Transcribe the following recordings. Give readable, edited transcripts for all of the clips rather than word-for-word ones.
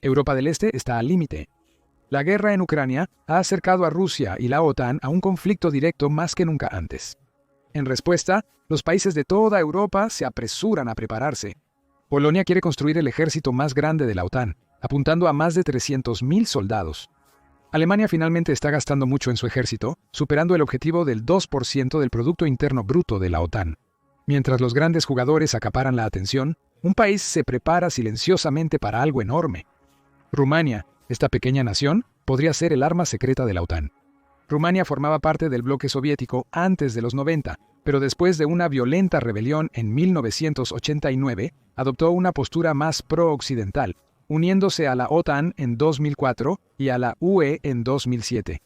Europa del Este está al límite. La guerra en Ucrania ha acercado a Rusia y la OTAN a un conflicto directo más que nunca antes. En respuesta, los países de toda Europa se apresuran a prepararse. Polonia quiere construir el ejército más grande de la OTAN, apuntando a más de 300.000 soldados. Alemania finalmente está gastando mucho en su ejército, superando el objetivo del 2% del Producto Interno Bruto de la OTAN. Mientras los grandes jugadores acaparan la atención, un país se prepara silenciosamente para algo enorme. Rumania, esta pequeña nación, podría ser el arma secreta de la OTAN. Rumania formaba parte del bloque soviético antes de los 90, pero después de una violenta rebelión en 1989, adoptó una postura más pro-occidental, uniéndose a la OTAN en 2004 y a la UE en 2007.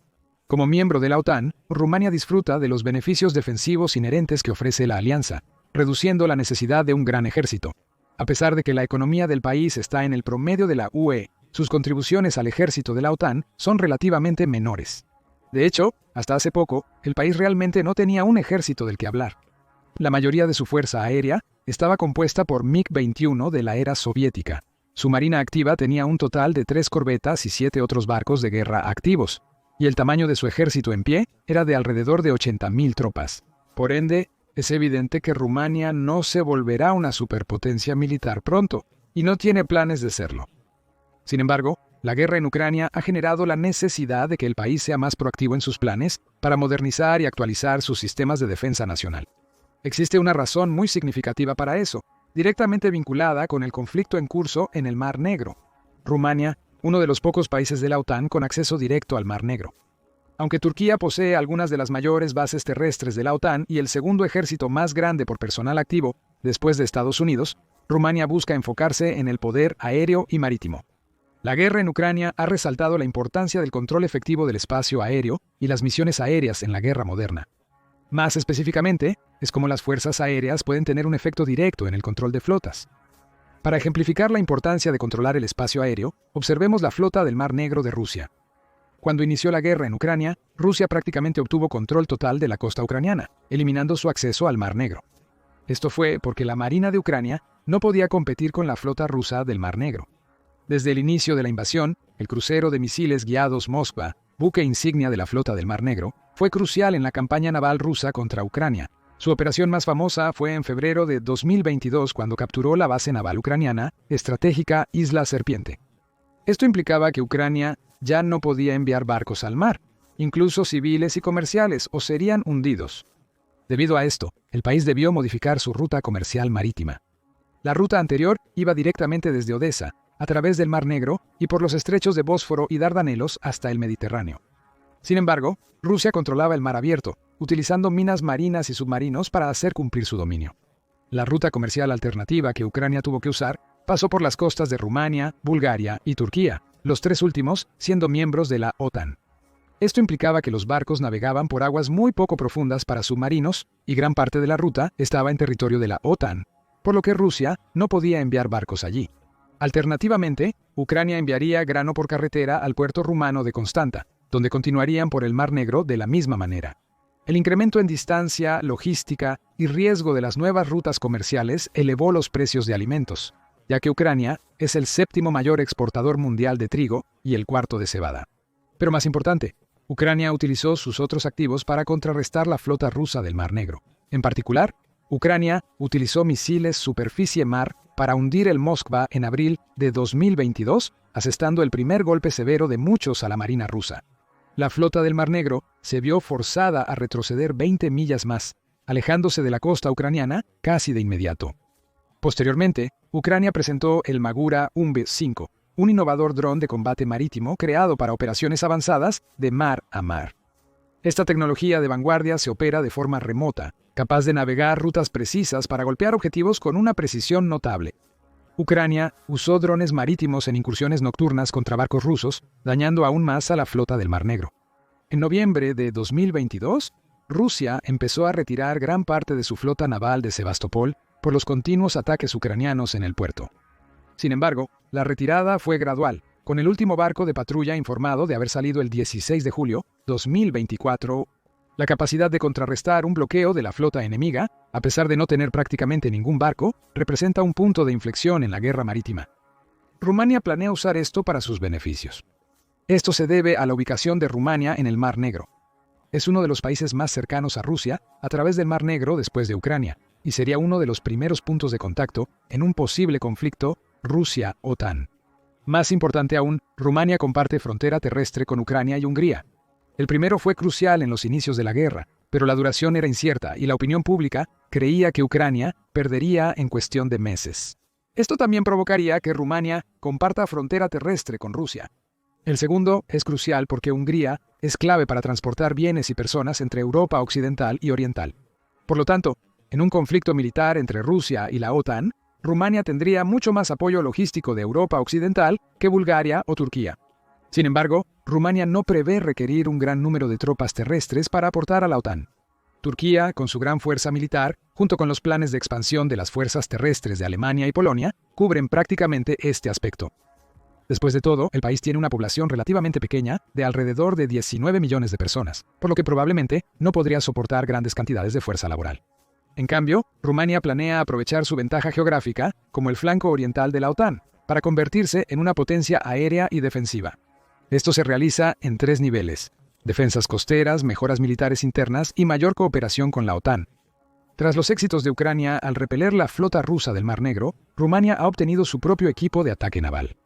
Como miembro de la OTAN, Rumania disfruta de los beneficios defensivos inherentes que ofrece la alianza, reduciendo la necesidad de un gran ejército. A pesar de que la economía del país está en el promedio de la UE, sus contribuciones al ejército de la OTAN son relativamente menores. De hecho, hasta hace poco, el país realmente no tenía un ejército del que hablar. La mayoría de su fuerza aérea estaba compuesta por MiG-21 de la era soviética. Su marina activa tenía un total de 3 corbetas y 7 otros barcos de guerra activos, y el tamaño de su ejército en pie era de alrededor de 80.000 tropas. Por ende, es evidente que Rumania no se volverá una superpotencia militar pronto, y no tiene planes de serlo. Sin embargo, la guerra en Ucrania ha generado la necesidad de que el país sea más proactivo en sus planes para modernizar y actualizar sus sistemas de defensa nacional. Existe una razón muy significativa para eso, directamente vinculada con el conflicto en curso en el Mar Negro. Rumania, uno de los pocos países de la OTAN con acceso directo al Mar Negro. Aunque Turquía posee algunas de las mayores bases terrestres de la OTAN y el segundo ejército más grande por personal activo, después de Estados Unidos, Rumania busca enfocarse en el poder aéreo y marítimo. La guerra en Ucrania ha resaltado la importancia del control efectivo del espacio aéreo y las misiones aéreas en la guerra moderna. Más específicamente, es como las fuerzas aéreas pueden tener un efecto directo en el control de flotas. Para ejemplificar la importancia de controlar el espacio aéreo, observemos la flota del Mar Negro de Rusia. Cuando inició la guerra en Ucrania, Rusia prácticamente obtuvo control total de la costa ucraniana, eliminando su acceso al Mar Negro. Esto fue porque la Marina de Ucrania no podía competir con la flota rusa del Mar Negro. Desde el inicio de la invasión, el crucero de misiles guiados Moskva, buque insignia de la flota del Mar Negro, fue crucial en la campaña naval rusa contra Ucrania. Su operación más famosa fue en febrero de 2022 cuando capturó la base naval ucraniana estratégica Isla Serpiente. Esto implicaba que Ucrania ya no podía enviar barcos al mar, incluso civiles y comerciales, o serían hundidos. Debido a esto, el país debió modificar su ruta comercial marítima. La ruta anterior iba directamente desde Odesa, a través del Mar Negro y por los estrechos de Bósforo y Dardanelos hasta el Mediterráneo. Sin embargo, Rusia controlaba el mar abierto, utilizando minas marinas y submarinos para hacer cumplir su dominio. La ruta comercial alternativa que Ucrania tuvo que usar pasó por las costas de Rumania, Bulgaria y Turquía, los 3 últimos siendo miembros de la OTAN. Esto implicaba que los barcos navegaban por aguas muy poco profundas para submarinos y gran parte de la ruta estaba en territorio de la OTAN, por lo que Rusia no podía enviar barcos allí. Alternativamente, Ucrania enviaría grano por carretera al puerto rumano de Constanta, donde continuarían por el Mar Negro de la misma manera. El incremento en distancia, logística y riesgo de las nuevas rutas comerciales elevó los precios de alimentos, ya que Ucrania es el 7º mayor exportador mundial de trigo y el 4º de cebada. Pero más importante, Ucrania utilizó sus otros activos para contrarrestar la flota rusa del Mar Negro. En particular, Ucrania utilizó misiles superficie-mar para hundir el Moskva en abril de 2022, asestando el primer golpe severo de muchos a la marina rusa. La flota del Mar Negro se vio forzada a retroceder 20 millas más, alejándose de la costa ucraniana casi de inmediato. Posteriormente, Ucrania presentó el Magura UMB-5, un innovador dron de combate marítimo creado para operaciones avanzadas de mar a mar. Esta tecnología de vanguardia se opera de forma remota, capaz de navegar rutas precisas para golpear objetivos con una precisión notable. Ucrania usó drones marítimos en incursiones nocturnas contra barcos rusos, dañando aún más a la flota del Mar Negro. En noviembre de 2022, Rusia empezó a retirar gran parte de su flota naval de Sebastopol por los continuos ataques ucranianos en el puerto. Sin embargo, la retirada fue gradual, con el último barco de patrulla informado de haber salido el 16 de julio 2024. La capacidad de contrarrestar un bloqueo de la flota enemiga, a pesar de no tener prácticamente ningún barco, representa un punto de inflexión en la guerra marítima. Rumania planea usar esto para sus beneficios. Esto se debe a la ubicación de Rumania en el Mar Negro. Es uno de los países más cercanos a Rusia a través del Mar Negro después de Ucrania, y sería uno de los primeros puntos de contacto en un posible conflicto Rusia-OTAN. Más importante aún, Rumania comparte frontera terrestre con Ucrania y Hungría. El primero fue crucial en los inicios de la guerra, pero la duración era incierta y la opinión pública creía que Ucrania perdería en cuestión de meses. Esto también provocaría que Rumania comparta frontera terrestre con Rusia. El segundo es crucial porque Hungría es clave para transportar bienes y personas entre Europa occidental y oriental. Por lo tanto, en un conflicto militar entre Rusia y la OTAN, Rumania tendría mucho más apoyo logístico de Europa occidental que Bulgaria o Turquía. Sin embargo, Rumania no prevé requerir un gran número de tropas terrestres para aportar a la OTAN. Turquía, con su gran fuerza militar, junto con los planes de expansión de las fuerzas terrestres de Alemania y Polonia, cubren prácticamente este aspecto. Después de todo, el país tiene una población relativamente pequeña, de alrededor de 19 millones de personas, por lo que probablemente no podría soportar grandes cantidades de fuerza laboral. En cambio, Rumania planea aprovechar su ventaja geográfica, como el flanco oriental de la OTAN, para convertirse en una potencia aérea y defensiva. Esto se realiza en 3 niveles: defensas costeras, mejoras militares internas y mayor cooperación con la OTAN. Tras los éxitos de Ucrania al repeler la flota rusa del Mar Negro, Rumania ha obtenido su propio equipo de ataque naval.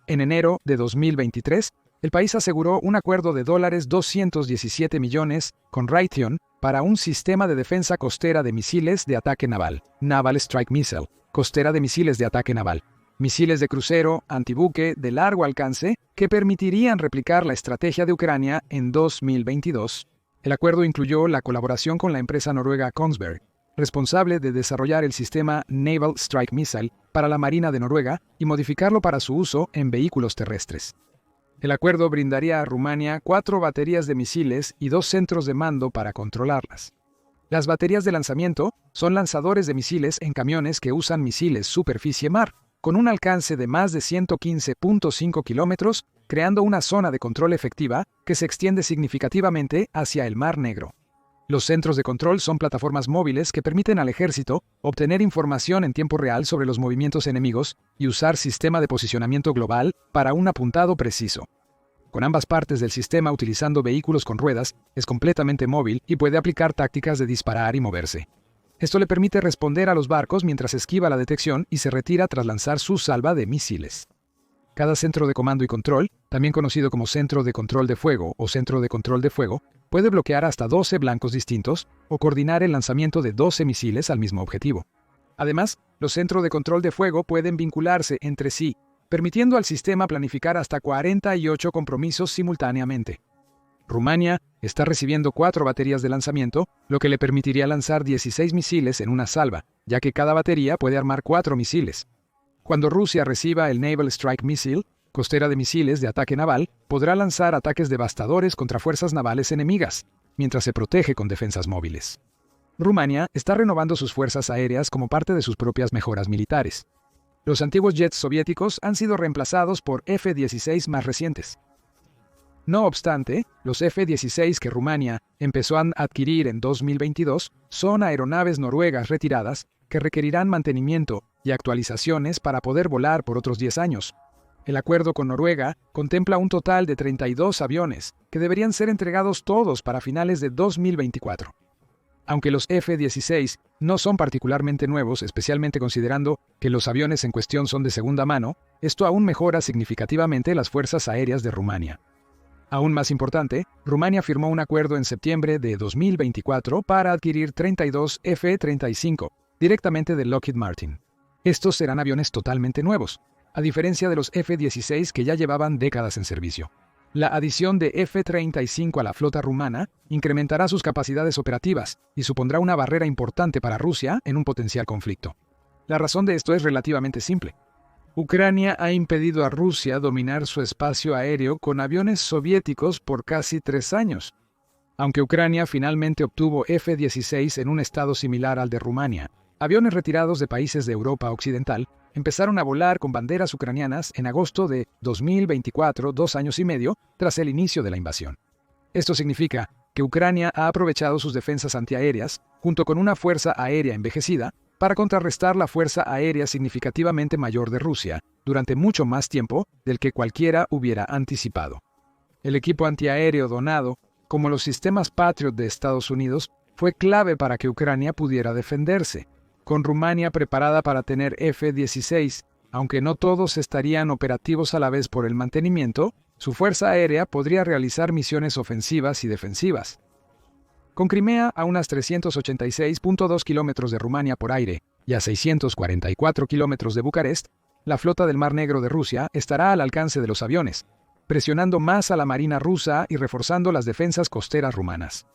En enero de 2023, el país aseguró un acuerdo de $217 millones con Raytheon para un sistema de defensa costera de misiles de ataque naval, Naval Strike Missile, costera de misiles de ataque naval, misiles de crucero, antibuque de largo alcance que permitirían replicar la estrategia de Ucrania en 2022. El acuerdo incluyó la colaboración con la empresa noruega Kongsberg, responsable de desarrollar el sistema Naval Strike Missile para la Marina de Noruega y modificarlo para su uso en vehículos terrestres. El acuerdo brindaría a Rumania 4 baterías de misiles y 2 centros de mando para controlarlas. Las baterías de lanzamiento son lanzadores de misiles en camiones que usan misiles superficie-mar, con un alcance de más de 115.5 kilómetros, creando una zona de control efectiva que se extiende significativamente hacia el Mar Negro. Los centros de control son plataformas móviles que permiten al ejército obtener información en tiempo real sobre los movimientos enemigos y usar sistema de posicionamiento global para un apuntado preciso. Con ambas partes del sistema utilizando vehículos con ruedas, es completamente móvil y puede aplicar tácticas de disparar y moverse. Esto le permite responder a los barcos mientras esquiva la detección y se retira tras lanzar su salva de misiles. Cada centro de comando y control, también conocido como centro de control de fuego o centro de control de fuego, puede bloquear hasta 12 blancos distintos o coordinar el lanzamiento de 12 misiles al mismo objetivo. Además, los centros de control de fuego pueden vincularse entre sí, permitiendo al sistema planificar hasta 48 compromisos simultáneamente. Rumania está recibiendo 4 baterías de lanzamiento, lo que le permitiría lanzar 16 misiles en una salva, ya que cada batería puede armar 4 misiles. Cuando Rusia reciba el Naval Strike Missile, costera de misiles de ataque naval, podrá lanzar ataques devastadores contra fuerzas navales enemigas, mientras se protege con defensas móviles. Rumania está renovando sus fuerzas aéreas como parte de sus propias mejoras militares. Los antiguos jets soviéticos han sido reemplazados por F-16 más recientes. No obstante, los F-16 que Rumania empezó a adquirir en 2022 son aeronaves noruegas retiradas que requerirán mantenimiento y actualizaciones para poder volar por otros 10 años. El acuerdo con Noruega contempla un total de 32 aviones, que deberían ser entregados todos para finales de 2024. Aunque los F-16 no son particularmente nuevos, especialmente considerando que los aviones en cuestión son de segunda mano, esto aún mejora significativamente las fuerzas aéreas de Rumania. Aún más importante, Rumania firmó un acuerdo en septiembre de 2024 para adquirir 32 F-35 directamente de Lockheed Martin. Estos serán aviones totalmente nuevos, a diferencia de los F-16 que ya llevaban décadas en servicio. La adición de F-35 a la flota rumana incrementará sus capacidades operativas y supondrá una barrera importante para Rusia en un potencial conflicto. La razón de esto es relativamente simple. Ucrania ha impedido a Rusia dominar su espacio aéreo con aviones soviéticos por casi 3 años. Aunque Ucrania finalmente obtuvo F-16 en un estado similar al de Rumania, aviones retirados de países de Europa Occidental empezaron a volar con banderas ucranianas en agosto de 2024, 2 años y medio tras el inicio de la invasión. Esto significa que Ucrania ha aprovechado sus defensas antiaéreas, junto con una fuerza aérea envejecida, para contrarrestar la fuerza aérea significativamente mayor de Rusia durante mucho más tiempo del que cualquiera hubiera anticipado. El equipo antiaéreo donado, como los sistemas Patriot de Estados Unidos, fue clave para que Ucrania pudiera defenderse, con Rumania preparada para tener F-16. Aunque no todos estarían operativos a la vez por el mantenimiento, su fuerza aérea podría realizar misiones ofensivas y defensivas. Con Crimea a unas 386.2 kilómetros de Rumania por aire y a 644 kilómetros de Bucarest, la flota del Mar Negro de Rusia estará al alcance de los aviones, presionando más a la marina rusa y reforzando las defensas costeras rumanas.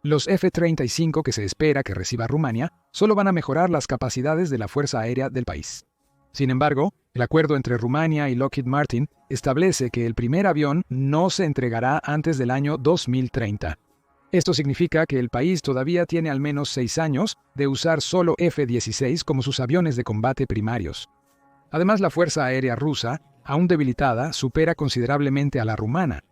Los F-35 que se espera que reciba Rumania solo van a mejorar las capacidades de la fuerza aérea del país. Sin embargo, el acuerdo entre Rumania y Lockheed Martin establece que el primer avión no se entregará antes del año 2030. Esto significa que el país todavía tiene al menos 6 años de usar solo F-16 como sus aviones de combate primarios. Además, la fuerza aérea rusa, aún debilitada, supera considerablemente a la rumana.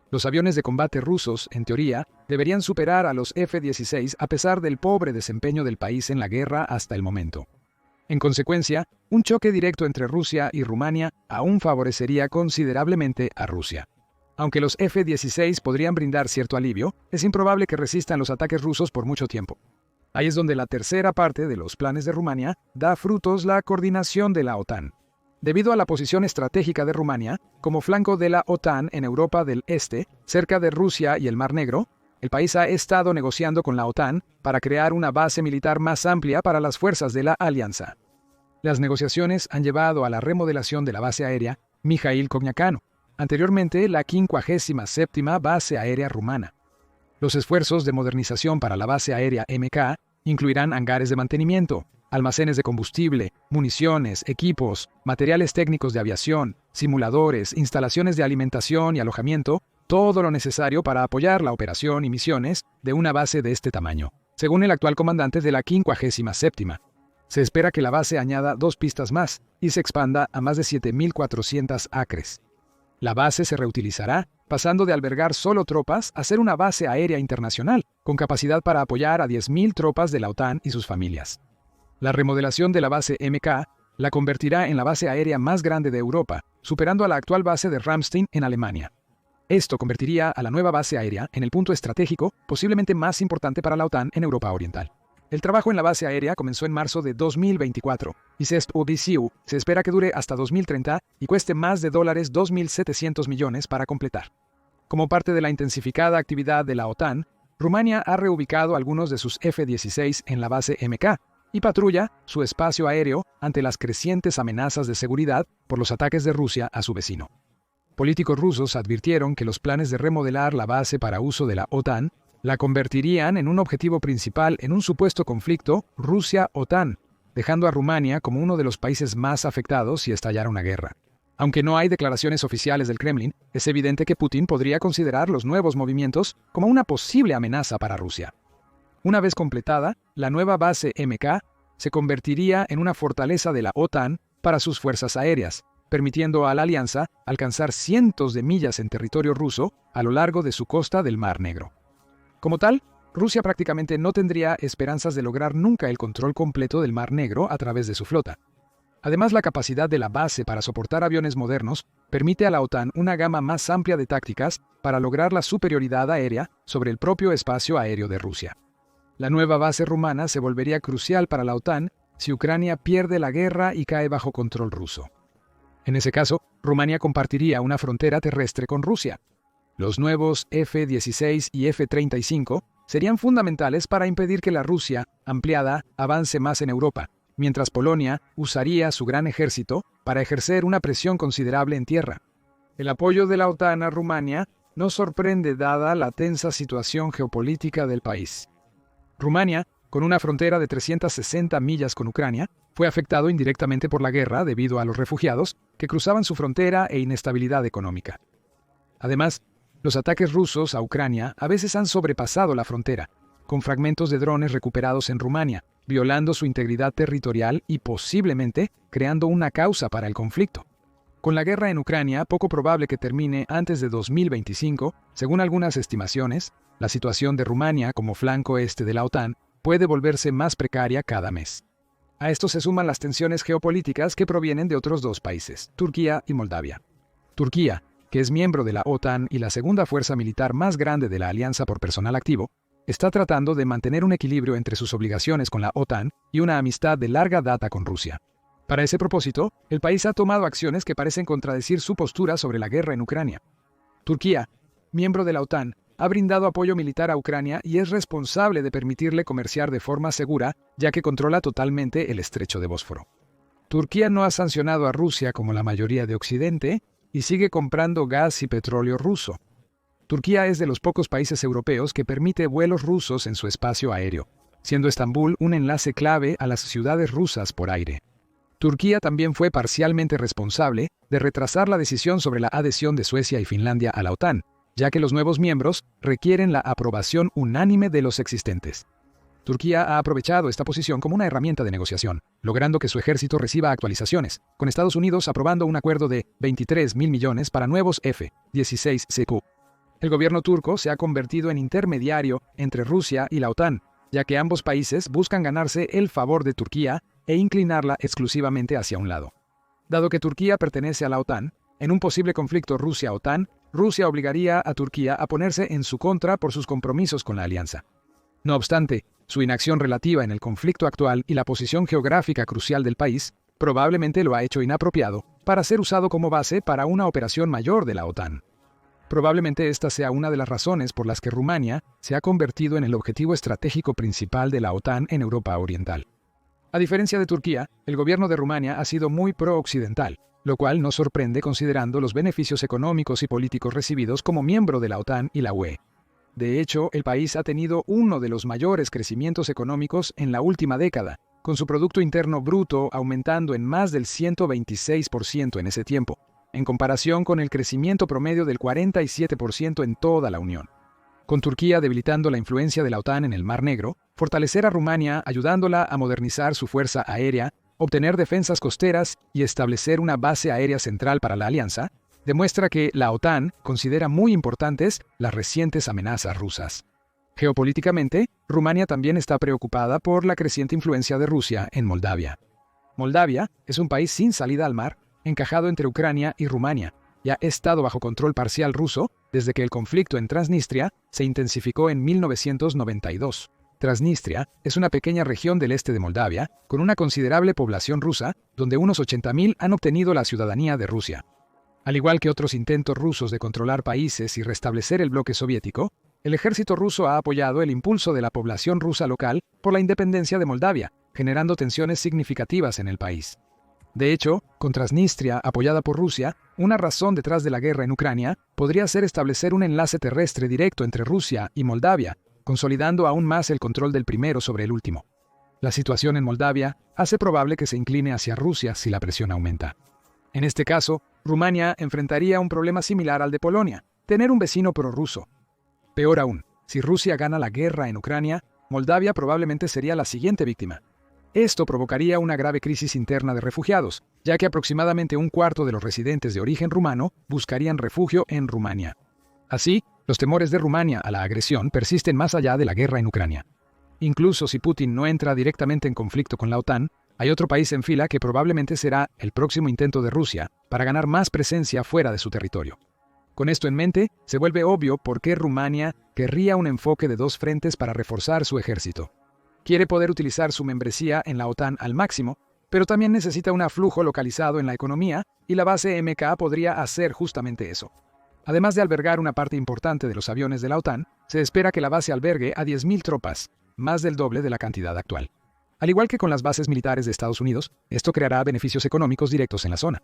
Los aviones de combate rusos, en teoría, deberían superar a los F-16 a pesar del pobre desempeño del país en la guerra hasta el momento. En consecuencia, un choque directo entre Rusia y Rumania aún favorecería considerablemente a Rusia. Aunque los F-16 podrían brindar cierto alivio, es improbable que resistan los ataques rusos por mucho tiempo. Ahí es donde la tercera parte de los planes de Rumania da frutos: la coordinación de la OTAN. Debido a la posición estratégica de Rumania, como flanco de la OTAN en Europa del Este, cerca de Rusia y el Mar Negro, el país ha estado negociando con la OTAN para crear una base militar más amplia para las fuerzas de la alianza. Las negociaciones han llevado a la remodelación de la base aérea Mijail Cognacanó, anteriormente la 57ª base aérea rumana. Los esfuerzos de modernización para la base aérea MK incluirán hangares de mantenimiento, almacenes de combustible, municiones, equipos, materiales técnicos de aviación, simuladores, instalaciones de alimentación y alojamiento, todo lo necesario para apoyar la operación y misiones de una base de este tamaño. Según el actual comandante de la 57ª, se espera que la base añada 2 pistas más y se expanda a más de 7.400 acres. La base se reutilizará, pasando de albergar solo tropas a ser una base aérea internacional, con capacidad para apoyar a 10.000 tropas de la OTAN y sus familias. La remodelación de la base MK la convertirá en la base aérea más grande de Europa, superando a la actual base de Ramstein en Alemania. Esto convertiría a la nueva base aérea en el punto estratégico posiblemente más importante para la OTAN en Europa Oriental. El trabajo en la base aérea comenzó en marzo de 2024 y se espera que dure hasta 2030 y cueste más de $2.700 millones para completar. Como parte de la intensificada actividad de la OTAN, Rumania ha reubicado algunos de sus F-16 en la base MK y patrulla su espacio aéreo ante las crecientes amenazas de seguridad por los ataques de Rusia a su vecino. Políticos rusos advirtieron que los planes de remodelar la base para uso de la OTAN la convertirían en un objetivo principal en un supuesto conflicto Rusia-OTAN, dejando a Rumania como uno de los países más afectados si estallara una guerra. Aunque no hay declaraciones oficiales del Kremlin, es evidente que Putin podría considerar los nuevos movimientos como una posible amenaza para Rusia. Una vez completada, la nueva base MK se convertiría en una fortaleza de la OTAN para sus fuerzas aéreas, permitiendo a la alianza alcanzar cientos de millas en territorio ruso a lo largo de su costa del Mar Negro. Como tal, Rusia prácticamente no tendría esperanzas de lograr nunca el control completo del Mar Negro a través de su flota. Además, la capacidad de la base para soportar aviones modernos permite a la OTAN una gama más amplia de tácticas para lograr la superioridad aérea sobre el propio espacio aéreo de Rusia. La nueva base rumana se volvería crucial para la OTAN si Ucrania pierde la guerra y cae bajo control ruso. En ese caso, Rumania compartiría una frontera terrestre con Rusia. Los nuevos F-16 y F-35 serían fundamentales para impedir que la Rusia ampliada avance más en Europa, mientras Polonia usaría su gran ejército para ejercer una presión considerable en tierra. El apoyo de la OTAN a Rumania no sorprende dada la tensa situación geopolítica del país. Rumania, con una frontera de 360 millas con Ucrania, fue afectado indirectamente por la guerra debido a los refugiados que cruzaban su frontera e inestabilidad económica. Además, los ataques rusos a Ucrania a veces han sobrepasado la frontera, con fragmentos de drones recuperados en Rumania, violando su integridad territorial y posiblemente creando una causa para el conflicto. Con la guerra en Ucrania poco probable que termine antes de 2025, según algunas estimaciones, la situación de Rumania como flanco este de la OTAN puede volverse más precaria cada mes. A esto se suman las tensiones geopolíticas que provienen de otros dos países, Turquía y Moldavia. Turquía, que es miembro de la OTAN y la segunda fuerza militar más grande de la alianza por personal activo, está tratando de mantener un equilibrio entre sus obligaciones con la OTAN y una amistad de larga data con Rusia. Para ese propósito, el país ha tomado acciones que parecen contradecir su postura sobre la guerra en Ucrania. Turquía, miembro de la OTAN, ha brindado apoyo militar a Ucrania y es responsable de permitirle comerciar de forma segura, ya que controla totalmente el estrecho de Bósforo. Turquía no ha sancionado a Rusia como la mayoría de Occidente y sigue comprando gas y petróleo ruso. Turquía es de los pocos países europeos que permite vuelos rusos en su espacio aéreo, siendo Estambul un enlace clave a las ciudades rusas por aire. Turquía también fue parcialmente responsable de retrasar la decisión sobre la adhesión de Suecia y Finlandia a la OTAN, ya que los nuevos miembros requieren la aprobación unánime de los existentes. Turquía ha aprovechado esta posición como una herramienta de negociación, logrando que su ejército reciba actualizaciones, con Estados Unidos aprobando un acuerdo de 23.000 millones para nuevos F-16CQ. El gobierno turco se ha convertido en intermediario entre Rusia y la OTAN, ya que ambos países buscan ganarse el favor de Turquía e inclinarla exclusivamente hacia un lado. Dado que Turquía pertenece a la OTAN, en un posible conflicto Rusia-OTAN, Rusia obligaría a Turquía a ponerse en su contra por sus compromisos con la alianza. No obstante, su inacción relativa en el conflicto actual y la posición geográfica crucial del país probablemente lo ha hecho inapropiado para ser usado como base para una operación mayor de la OTAN. Probablemente esta sea una de las razones por las que Rumania se ha convertido en el objetivo estratégico principal de la OTAN en Europa Oriental. A diferencia de Turquía, el gobierno de Rumania ha sido muy pro-occidental, lo cual no sorprende considerando los beneficios económicos y políticos recibidos como miembro de la OTAN y la UE. De hecho, el país ha tenido uno de los mayores crecimientos económicos en la última década, con su Producto Interno Bruto aumentando en más del 126% en ese tiempo, en comparación con el crecimiento promedio del 47% en toda la Unión. Con Turquía debilitando la influencia de la OTAN en el Mar Negro, fortalecer a Rumania ayudándola a modernizar su fuerza aérea, obtener defensas costeras y establecer una base aérea central para la alianza, demuestra que la OTAN considera muy importantes las recientes amenazas rusas. Geopolíticamente, Rumania también está preocupada por la creciente influencia de Rusia en Moldavia. Moldavia es un país sin salida al mar, encajado entre Ucrania y Rumania, y ha estado bajo control parcial ruso desde que el conflicto en Transnistria se intensificó en 1992. Transnistria es una pequeña región del este de Moldavia, con una considerable población rusa, donde unos 80.000 han obtenido la ciudadanía de Rusia. Al igual que otros intentos rusos de controlar países y restablecer el bloque soviético, el ejército ruso ha apoyado el impulso de la población rusa local por la independencia de Moldavia, generando tensiones significativas en el país. De hecho, con Transnistria apoyada por Rusia, una razón detrás de la guerra en Ucrania podría ser establecer un enlace terrestre directo entre Rusia y Moldavia, consolidando aún más el control del primero sobre el último. La situación en Moldavia hace probable que se incline hacia Rusia si la presión aumenta. En este caso, Rumania enfrentaría un problema similar al de Polonia, tener un vecino prorruso. Peor aún, si Rusia gana la guerra en Ucrania, Moldavia probablemente sería la siguiente víctima. Esto provocaría una grave crisis interna de refugiados, ya que aproximadamente un cuarto de los residentes de origen rumano buscarían refugio en Rumania. Así, los temores de Rumania a la agresión persisten más allá de la guerra en Ucrania. Incluso si Putin no entra directamente en conflicto con la OTAN, hay otro país en fila que probablemente será el próximo intento de Rusia para ganar más presencia fuera de su territorio. Con esto en mente, se vuelve obvio por qué Rumania querría un enfoque de dos frentes para reforzar su ejército. Quiere poder utilizar su membresía en la OTAN al máximo, pero también necesita un aflujo localizado en la economía y la base MK podría hacer justamente eso. Además de albergar una parte importante de los aviones de la OTAN, se espera que la base albergue a 10.000 tropas, más del doble de la cantidad actual. Al igual que con las bases militares de Estados Unidos, esto creará beneficios económicos directos en la zona.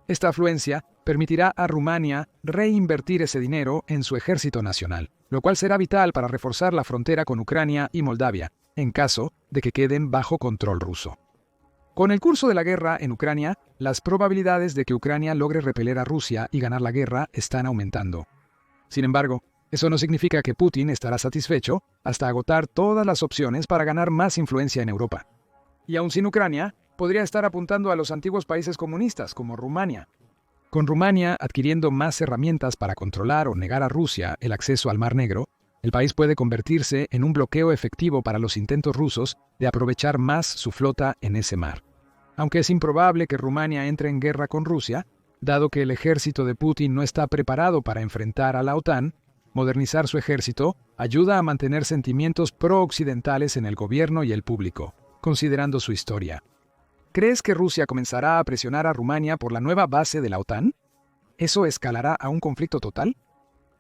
Esta afluencia permitirá a Rumania reinvertir ese dinero en su ejército nacional, lo cual será vital para reforzar la frontera con Ucrania y Moldavia, en caso de que queden bajo control ruso. Con el curso de la guerra en Ucrania, las probabilidades de que Ucrania logre repeler a Rusia y ganar la guerra están aumentando. Sin embargo, eso no significa que Putin estará satisfecho hasta agotar todas las opciones para ganar más influencia en Europa. Y aun sin Ucrania, podría estar apuntando a los antiguos países comunistas, como Rumania. Con Rumania adquiriendo más herramientas para controlar o negar a Rusia el acceso al Mar Negro, El país puede convertirse en un bloqueo efectivo para los intentos rusos de aprovechar más su flota en ese mar. Aunque es improbable que Rumania entre en guerra con Rusia, dado que el ejército de Putin no está preparado para enfrentar a la OTAN, modernizar su ejército ayuda a mantener sentimientos pro-occidentales en el gobierno y el público, considerando su historia. ¿Crees que Rusia comenzará a presionar a Rumania por la nueva base de la OTAN? ¿Eso escalará a un conflicto total?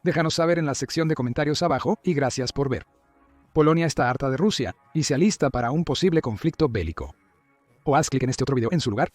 Déjanos saber en la sección de comentarios abajo y gracias por ver. Polonia está harta de Rusia y se alista para un posible conflicto bélico. O haz clic en este otro video en su lugar